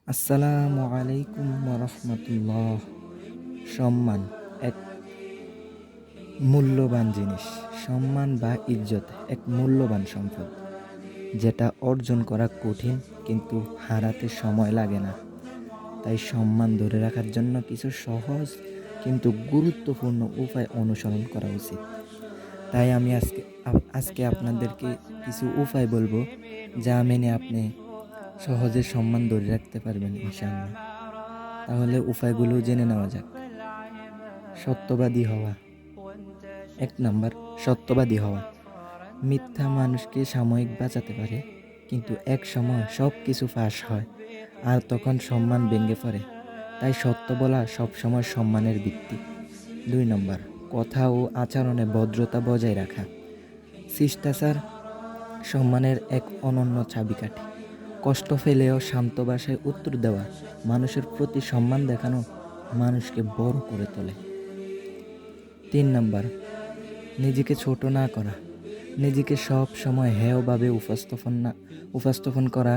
আসসালামু আলাইকুম রহমতুল্লাহ। সম্মান এক মূল্যবান জিনিস। সম্মান বা ইজ্জত এক মূল্যবান সম্পদ, যেটা অর্জন করা কঠিন কিন্তু হারাতে সময় লাগে না। তাই সম্মান ধরে রাখার জন্য কিছু সহজ কিন্তু গুরুত্বপূর্ণ উপায় অনুসরণ করা উচিত। তাই আমি আজকে আপনাদেরকে কিছু উপায় বলবো, যা মেনে আপনি সহজে সম্মান ধরে রাখতে পারবেন ইনশাআল্লাহ। তাহলে উপায়গুলো জেনে নেওয়া যাক। সত্যবাদী হওয়া। 1 নাম্বার, সত্যবাদী হওয়া। মিথ্যা মানুষকে সাময়িক বাঁচাতে পারে, কিন্তু এক সময় সব কিছু ফাঁস হয় আর তখন সম্মান ভেঙে পড়ে। তাই সত্য বলা সবসময় সম্মানের ভিত্তি। 2 নম্বর, কথা ও আচরণে ভদ্রতা বজায় রাখা। শিষ্টাচার সম্মানের এক অনন্য চাবিকাঠি। কষ্ট ফেলেও শান্ত ভাষায় উত্তর দেওয়া, মানুষের প্রতি সম্মান দেখানো মানুষকে বড় করে তোলে। 3 নম্বর, নিজেকে ছোট না করা। নিজেকে সব সময় হেয়ভাবে উপস্থাপন করা,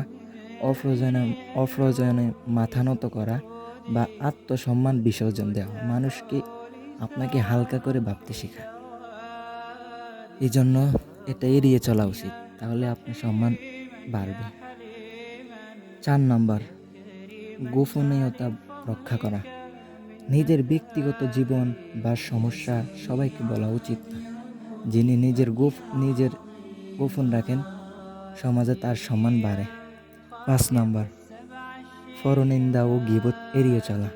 অপ্রয়োজনে মাথা নত করা বা আত্মসম্মান বিসর্জন দেওয়া মানুষকে আপনাকে হালকা করে ভাবতে শেখায়। এই জন্য এটা এড়িয়ে চলা উচিত, তাহলে আপনার সম্মান বাড়বে। 4 নম্বর, গোপনীয়তা রক্ষা করা। নিজের ব্যক্তিগত জীবন বা সমস্যা সবাইকে বলা উচিত না। যিনি নিজের গোপন রাখেন, সমাজে তার সম্মান বাড়ে। 5 নম্বর, পরনিন্দা ও গীবত এড়িয়ে চলা।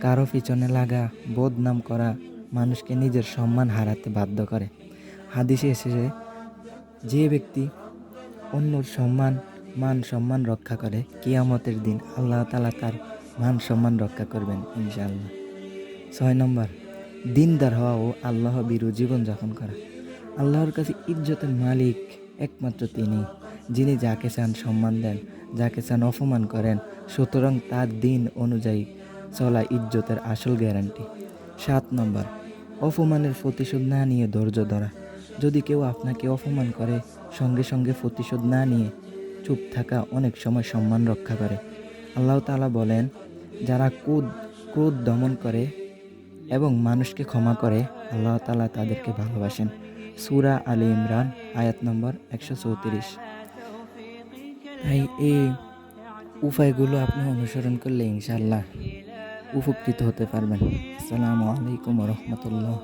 কারো পিছনে লাগা, বদনাম করা মানুষকে নিজের সম্মান হারাতে বাধ্য করে। হাদিসে এসেছে, যে ব্যক্তি অন্যর মান সম্মান রক্ষা করে, কিয়ামতের দিন আল্লাহ তাআলা তার মান সম্মান রক্ষা করবেন ইনশাআল্লাহ। 6 নম্বর, দিনদার হওয়া ও আল্লাহ ভীরু জীবনযাপন করা। আল্লাহর কাছে ইজ্জতের মালিক একমাত্র তিনি, যিনি যাকে চান সম্মান দেন, যাকে চান অপমান করেন। সুতরাং তার দিন অনুযায়ী চলা ইজ্জতের আসল গ্যারান্টি। 7 নম্বর, অপমানের প্রতিশোধ না নিয়ে ধৈর্য ধরা। যদি কেউ আপনাকে অপমান করে, সঙ্গে সঙ্গে প্রতিশোধ না নিয়ে চুপ থাকা অনেক সময় সম্মান রক্ষা করে। আল্লাহ তাআলা বলেন, যারা ক্রোধ দমন করে এবং মানুষকে ক্ষমা করে, আল্লাহ তাআলা তাদেরকে ভালোবাসেন। সূরা আলে ইমরান আয়াত নম্বর 134। তাই এই উপায়গুলো আপনি অনুসরণ করলে ইনশাআল্লাহ উপকৃত হতে পারবেন। আসসালামু আলাইকুম রহমতুল্লাহ।